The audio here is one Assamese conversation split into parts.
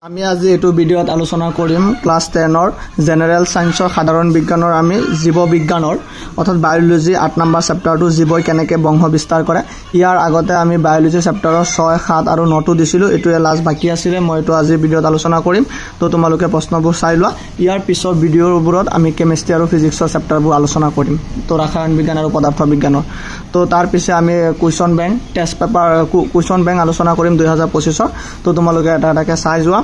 আমি আজি এটো ভিডিওত আলোচনা কৰিম ক্লাস 10 জেনাৰেল সায়েন্সৰ সাধাৰণ বিজ্ঞানৰ আমি জীৱ বিজ্ঞানৰ অৰ্থাৎ বায়োলজি 8 নম্বৰ চেপ্টাৰটো জীৱই কেনেকৈ বংশ বিস্তাৰ কৰে ইয়াৰ আগতে আমি বায়োলজি চেপ্টাৰৰ 6 7 আৰু 9 টো দিছিলো এটোৱে লাষ্ট বাকি আছিল মই এটো আজি ভিডিওত আলোচনা কৰিম তো তোমালোকে প্ৰশ্নবোৰ চাই লোৱা ইয়াৰ পিছৰ ভিডিওৰ ওপৰত আমি কেমিষ্ট্ৰি আৰু ফিজিক্সৰ চেপ্টাৰবোৰ আলোচনা কৰিম তো ৰাসায়ন বিজ্ঞান আৰু পদাৰ্থ বিজ্ঞানৰ তো তাৰ পিছে আমি question bank test paper question bank আলোচনা কৰিম 2025 তো তোমালোকে এটা এটাকে চাই যোৱা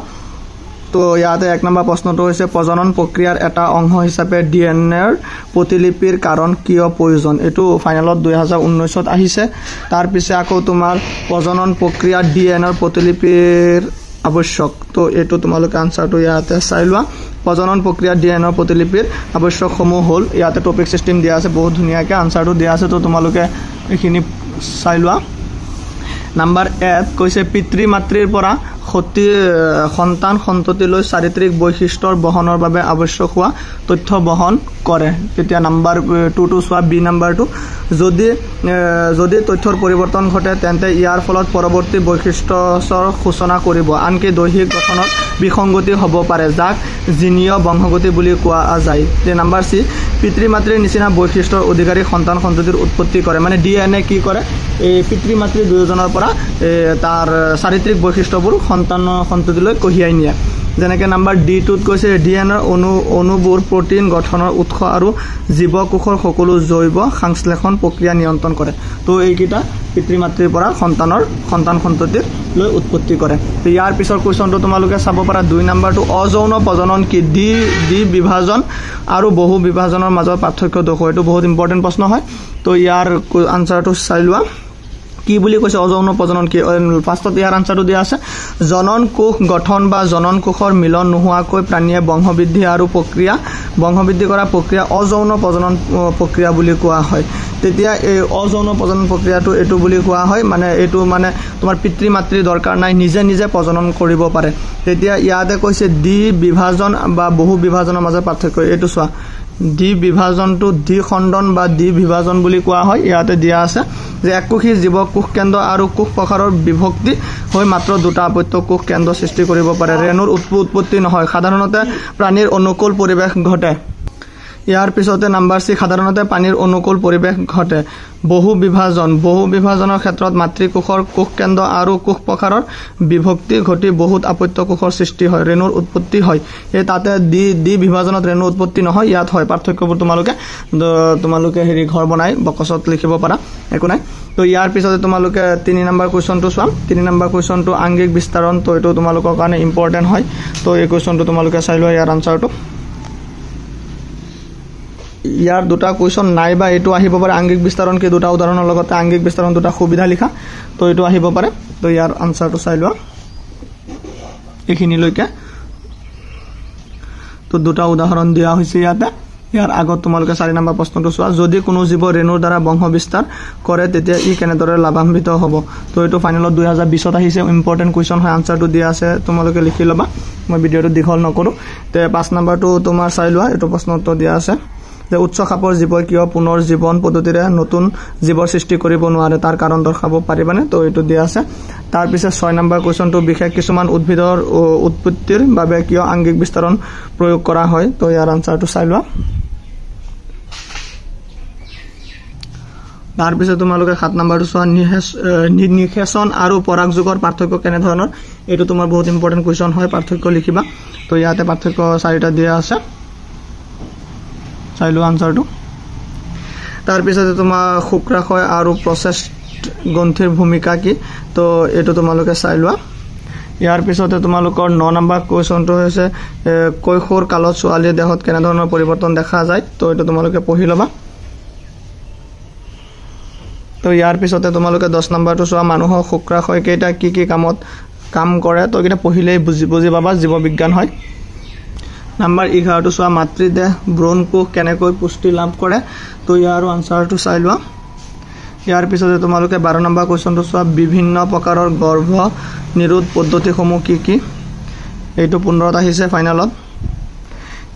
তো ইয়াতে এক নম্বৰ প্ৰশ্নটো হৈছে প্ৰজনন প্ৰক্ৰিয়াৰ এটা অংশ হিচাপে ডিএনএৰ প্ৰতিলিপিৰ কাৰণ কিয় প্ৰয়োজন এটো ফাইনালত 2019 ত আহিছে তাৰ পিছে আকৌ তোমাৰ প্ৰজনন প্ৰক্ৰিয়াৰ ডিএনএৰ প্ৰতিলিপিৰ আৱশ্যক তো এটো তোমালোকে আনসাৰটো ইয়াতে চাই লোৱা প্ৰজনন প্ৰক্ৰিয়াৰ ডিএনএৰ প্ৰতিলিপিৰ আৱশ্যক সমূহ হল ইয়াতে টপিক সিস্টেম দিয়া আছে বহুত ধুনিয়াকে আনসাৰটো দিয়া আছে তো তোমালোকে এখিনি চাই লোৱা নাম্বাৰ 1 কৈছে পিতৃ মাতৃৰ পৰা সন্তান সন্ততিলৈ চাৰিত্ৰিক বৈশিষ্ট্যৰ বহনৰ বাবে আৱশ্যক হোৱা তথ্য বহন কৰে তেতিয়া নাম্বাৰ 2 টু সোৱা বি নাম্বাৰটো যদি তথ্যৰ পৰিৱৰ্তন ঘটে তেন্তে ইয়াৰ ফলত পৰৱৰ্তী বৈশিষ্ট্যৰ সূচনা কৰিব আনকি দৈহিক গঠনত বিসংগতি হ'ব পাৰে যাক জিনীয় বংশগতি বুলি কোৱা যায় তে নাম্বাৰ সি পিতৃ মাতৃৰ নিচিনা বৈশিষ্ট্যৰ অধিকাৰী সন্তান সন্ততিৰ উৎপত্তি কৰে মানে ডিএনএ কি কৰে এই পিতৃ মাতৃ দুজনৰ পৰা তাৰ চাৰিত্ৰিক বৈশিষ্ট্যবোৰ সন্তান সন্ততিলৈ কঢ়িয়াই নিয়ে যেনেকৈ নাম্বাৰ ডি টুত কৈছে ডিএনএৰ অণুবোৰ প্ৰটিন গঠনৰ উৎস আৰু জীৱকোষৰ সকলো জৈৱ সংশ্লেষণ প্ৰক্ৰিয়া নিয়ন্ত্ৰণ কৰে তো এইকিটা পিতৃ মাতৃৰ পৰা সন্তান সন্ততিৰ লৈ উৎপত্তি কৰে তো ইয়াৰ পিছৰ কোৱেশ্চনটো তোমালোকে চাব পাৰা 2 নম্বৰটো অযৌন প্ৰজনন কি ডি বিভাজন আৰু বহু বিভাজনৰ মাজৰ পাৰ্থক্য দেখুৱাই এটো বহুত ইম্পৰ্টেন্ট প্ৰশ্ন হয় তো ইয়াৰ আনসাৰটো চাই লোৱা কি বুলি কৈছে অযৌন প্ৰজনন কি ফাৰ্ষ্টত ইয়াৰ আনসাৰটো দিয়া আছে জনন কোষ গঠন বা জনন কোষৰ মিলন নোহোৱাকৈ প্ৰাণীয়ে বংশবৃদ্ধি কৰা প্ৰক্ৰিয়া অযৌন প্ৰজনন প্ৰক্ৰিয়া বুলি কোৱা হয় তেতিয়া এই অযৌন প্ৰজনন প্ৰক্ৰিয়াটো এটো বুলি কোৱা হয় মানে এটো মানে তোমাৰ পিতৃ মাতৃ দৰকাৰ নাই নিজে প্ৰজনন কৰিব পাৰে তেতিয়া ইয়াতে কৈছে ডি বিভাজন বা বহু বিভাজনৰ মাজৰ পাৰ্থক্য এটো চোৱা ডি বিভাজনটো ডি খণ্ডন বা ডি বিভাজন বুলি কোৱা হয় ইয়াতে দিয়া আছে যে এককোষী জীৱ কোষ কেন্দ্ৰ আৰু কোষ প্ৰকাৰৰ বিভক্তি হৈ মাত্ৰ দুটা আপত্য কোষ কেন্দ্ৰ সৃষ্টি কৰিব পাৰে ৰেণুৰ উৎপত্তি নহয় সাধাৰণতে প্ৰাণীৰ অনুকূল পৰিৱেশ ঘটে ইয়াৰ পিছতে নাম্বাৰ সি সাধাৰণতে পানীৰ অনুকূল পৰিৱেশ ঘটে বহু বিভাজনৰ ক্ষেত্ৰত মাতৃকোষৰ কোষ কেন্দ্ৰ আৰু কোষ প্ৰকাৰৰ বিভক্তি ঘটি বহুত আপত্য কোষৰ সৃষ্টি হয় ৰেণুৰ উৎপত্তি হয় এই তাতে ডি বিভাজনত ৰেণুৰ উৎপত্তি নহয় ইয়াত হয় পাৰ্থক্যবোৰ তোমালোকে হেৰি ঘৰ বনাই বকছত লিখিব পাৰা একো নাই তো ইয়াৰ পিছতে তোমালোকে 3 নম্বৰ কোৱেশ্চনটো চাম 3 নম্বৰ কোৱেশ্চনটো আংগিক বিস্তাৰণ তো এটো তোমালোকৰ কাৰণে ইম্পৰ্টেন্ট হয় তো এই কোৱেশ্চনটো তোমালোকে চাই লোৱা ইয়াৰ আনসাৰটো ইয়াৰ দুটা কোৱেশ্চন নাই বা এটো আহিব পাৰে আংগিক বিস্তাৰণ কি দুটা উদাহৰণৰ লগতে আংগিক বিস্তাৰণ দুটা সুবিধা লিখা তো এটো আহিব পাৰে তো ইয়াৰ আনসাৰটো চাই লোৱা এখিনি লৈকে তো দুটা উদাহৰণ দিয়া হৈছে ইয়াতে ইয়াৰ আগত তোমালোকে 4 নম্বৰ প্ৰশ্নটো চোৱা যদি কোনো জীৱ ৰেণুৰ দ্বাৰা বংশ বিস্তাৰ কৰে তেতিয়া ই কেনেদৰে লাভান্বিত হ'ব তো এটো ফাইনালত 2020 ত আহিছে ইম্পৰ্টেন্ট কোৱেশ্চন হয় আনসাৰটো দিয়া আছে তোমালোকে লিখি লবা মই ভিডিওটো দীঘল নকৰো তে 5 নম্বৰটো তোমাৰ চাই লোৱা এটো প্ৰশ্নটো দিয়া আছে যে উচ্চ খাপৰ জীৱই কিয় পুনৰ জীৱন পদ্ধতিৰে নতুন জীৱৰ সৃষ্টি কৰিব নোৱাৰে তাৰ কাৰণ দৰ্শাব পাৰিবানে তো এটো দিয়া আছে তাৰ পিছে 6 নম্বৰ কোৱেশ্চনটো বিশেষ কিছুমান উদ্ভিদৰ উৎপত্তিৰ বাবে কিয় আংগিক বিস্তাৰণ প্ৰয়োগ কৰা হয় তো ইয়াৰ আনসাৰটো চাই লোৱা তাৰ পিছে তোমালোকে 7 নম্বৰটো চোৱা নিষেচন আৰু পৰাগযোগৰ পাৰ্থক্য কেনে ধৰণৰ এটো তোমাৰ বহুত ইম্পৰ্টেন্ট কোৱেশ্চন হয় পাৰ্থক্য লিখিবা তো ইয়াতে পাৰ্থক্য 4টা দিয়া আছে চাই লোৱা আনসাৰটো তাৰ পিছতে তোমাৰ শুক্ৰাশয় আৰু প্ৰসেস গ্ৰন্থিৰ ভূমিকা কি তো এটো তোমালোকে চাই লোৱা ইয়াৰ পিছতে তোমালোকৰ 9 নম্বৰ কোৱেশ্চনটো হৈছে কৈশোৰ কালত ছোৱালীৰ দেহত কেনে ধৰণৰ পৰিৱৰ্তন দেখা যায় তো এটো তোমালোকে পঢ়ি লবা তো ইয়াৰ পিছতে তোমালোকে 10 নম্বৰটো চোৱা মানুহৰ শুক্ৰাশয় কেইটা কি কাম কৰে তো এটা পঢ়িলেই বুজি পাবা জীৱ বিজ্ঞান হয় নাম্বাৰ 11টো চোৱা মাতৃদেহ ব্ৰণ কোষ কেনেকৈ পুষ্টি লাভ কৰে তো ইয়াৰ আনসাৰটো চাই লোৱা ইয়াৰ পিছতে তোমালোকে 12 নম্বৰ কোৱেশ্চনটো চোৱা বিভিন্ন প্ৰকাৰৰ গৰ্ভ নিৰোধ পদ্ধতিসমূহ কি এইটো 15ত আহিছে ফাইনালত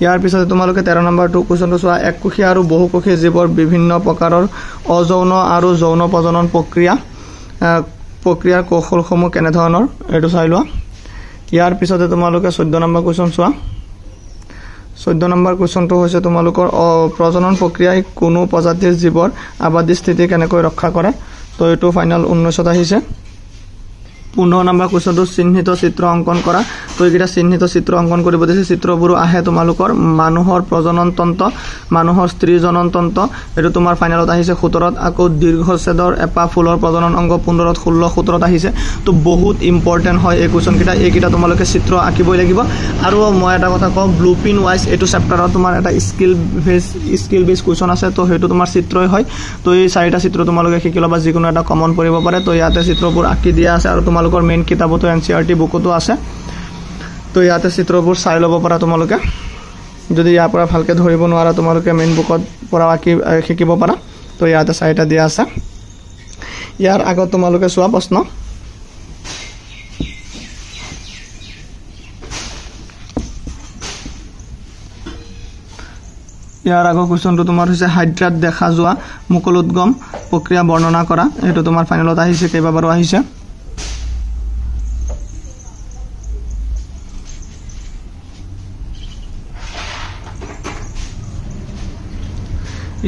ইয়াৰ পিছতে তোমালোকে 13 নম্বৰটো কোৱেশ্চনটো চোৱা এককোষী আৰু বহুকোষী জীৱৰ বিভিন্ন প্ৰকাৰৰ অযৌন আৰু যৌন প্ৰজনন প্ৰক্ৰিয়াৰ কৌশলসমূহ কেনে ধৰণৰ এটো চাই লোৱা ইয়াৰ পিছতে তোমালোকে 14 নম্বৰ কোৱেশ্চন চোৱা 14 নম্বৰ কোৱেশ্চনটো হৈছে তোমালোকৰ প্ৰজনন প্ৰক্ৰিয়াই কোনো প্ৰজাতিৰ জীৱৰ আবাদী স্থিতি কেনেকৈ ৰক্ষা কৰে তো এটো ফাইনাল 19ত আহিছে 15 নম্বৰ কোৱেশ্চনটো চিহ্নিত চিত্ৰ অঙ্কন কৰা তো এইটা চিহ্নিত চিত্ৰ অঙ্কন কৰিব দিছে চিত্ৰবোৰ আহে তোমালোকৰ মানুহৰ প্ৰজনন তন্ত্ৰ মানুহৰ স্ত্ৰী জনন তন্ত্ৰ এটো তোমাৰ ফাইনালত আহিছে 17ত আকৌ দীৰ্ঘছেদৰ এপা ফুলৰ প্ৰজনন অংগ 15ত 16 17ত আহিছে তো বহুত ইম্পৰ্টেন্ট হয় এই কোৱেশ্চন কিটা এইকিটা তোমালোকে চিত্ৰ আঁকিবই লাগিব আৰু মই এটা কথা কওঁ ব্লুপ্ৰিন্ট ওয়াইজ এটো চেপ্টাৰত তোমাৰ এটা স্কিল বেস কোৱেশ্চন আছে তো হেতু তোমাৰ চিত্ৰই হয় তো এই চাৰিটা চিত্ৰ তোমালোকে শিকি লবা যিকোনো এটা কমন পৰিব পাৰে তো ইয়াতে চিত্ৰবোৰ আঁকি দিয়া আছে আৰু তোমালোকৰ মেইন কিতাবতো এনসিআৰটি বুকতো আছে তো ইয়াতে চিত্ৰবোৰ চাই লব পাৰা তোমালোকে যদি ইয়াৰ পৰা ভালকে ধৰিব নোৱাৰা তোমালোকে মেইন বুকত পৰা আঁকি শিকিব পাৰা তো ইয়াতে চাইটা দিয়া আছে ইয়াৰ আগত তোমালোকে চোৱা প্ৰশ্ন ইয়াৰ আগৰ কোৱেশ্চনটো তোমাৰ হৈছে হাইড্ৰাত দেখা যোৱা মুকলোদ্গম প্ৰক্ৰিয়া বৰ্ণনা কৰা এটো তোমাৰ ফাইনালত আহিছে কেইবাবাৰো আহিছে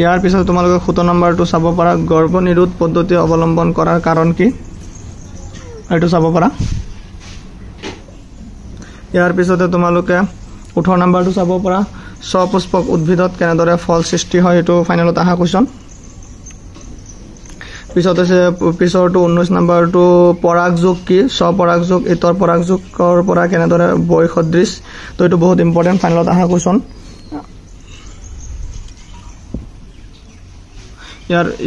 ইয়াৰ পিছত তোমালোকে 17 নম্বৰটো চাব পাৰা গৰ্ভনিৰোধ পদ্ধতি অৱলম্বন কৰাৰ কাৰণ কি এটো চাব পাৰা ইয়াৰ পিছতে তোমালোকে 18 নম্বৰটো চাব পাৰা সপুষ্পক উদ্ভিদত কেনেদৰে ফল সৃষ্টি হয় এটো ফাইনালত আহা কোৱেশ্চন পিছৰটো 19 নম্বৰটো পৰাগযোগ কি স্বপৰাগযোগ ইতৰ পৰাগযোগৰ পৰা কেনেদৰে বৈসদৃশ তো এটো বহুত ইম্পৰ্টেন্ট ফাইনালত আহা কোৱেশ্চন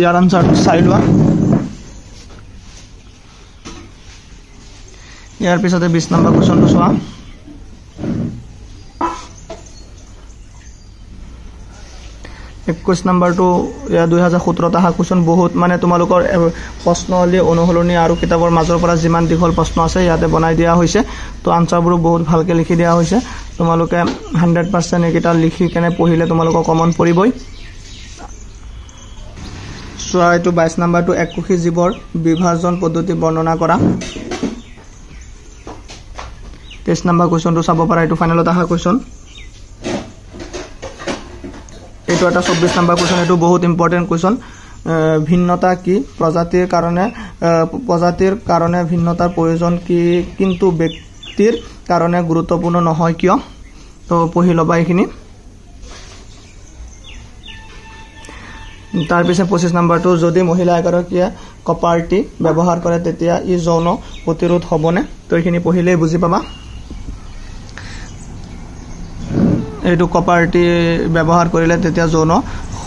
यार आंसर চাই লোৱা ইয়াৰ পিছতে 20 নম্বৰ কোৱেশ্চনটো চোৱা 21 নম্বৰটো 2017 ত আহা কোৱেশ্চন বহুত মানে তোমালোকৰ প্ৰশ্নলি অনুসলনি আৰু কিতাপৰ মাজৰ পৰা যিমান দীঘল প্ৰশ্ন আছে ইয়াতে বনাই দিয়া হৈছে তো আনসাৰবোৰ বহুত ভালকে লিখি দিয়া হৈছে তোমালোকে 100% একিটা লিখি কেনে পঢ়িলে তোমালোকৰ কমন পৰিবই চোৱা এটো 22 নম্বৰটো এককোষী জীৱৰ বিভাজন পদ্ধতি বৰ্ণনা কৰা 23 নম্বৰ কোৱেশ্চনটো চাব পাৰা এটো ফাইনালত আহা কোৱেশ্চন এটো এটা 24 নম্বৰ কোৱেশ্চন এটো বহুত ইম্পৰ্টেন্ট কোৱেশ্চন ভিন্নতা কি প্ৰজাতিৰ কাৰণে ভিন্নতাৰ প্ৰয়োজন কি কিন্তু ব্যক্তিৰ কাৰণে গুৰুত্বপূৰ্ণ নহয় কিয় তো পঢ়ি লবা এইখিনি তাৰ পিছে 25 নম্বৰটো যদি মহিলা এগৰাকীয়ে কপাৰটি ব্যৱহাৰ কৰে তেতিয়া ই যৌন প্ৰতিৰোধ হ'বনে তো এইখিনি পঢ়িলে বুজি পাবা এইটো কপাৰটি ব্যৱহাৰ কৰিলে তেতিয়া যৌন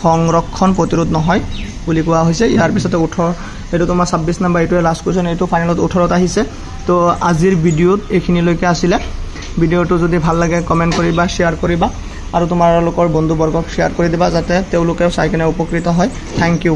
সংৰক্ষণ প্ৰতিৰোধ নহয় বুলি কোৱা হৈছে ইয়াৰ পিছতে 18 এটো তোমাৰ 26 নম্বৰ এটো লাষ্ট কোৱেশ্চন এটো ফাইনালত 18ত আহিছে তো আজিৰ ভিডিওত এইখিনিলৈকে আছিল ভিডিওটো যদি ভাল লাগে কমেন্ট কৰিবা শেয়াৰ কৰিবা আৰু তোমালোকৰ বন্ধুবৰ্গক শেয়াৰ কৰি দিবা যাতে তেওঁলোকেও চাই কিনে উপকৃত হয় থ্যাংক ইউ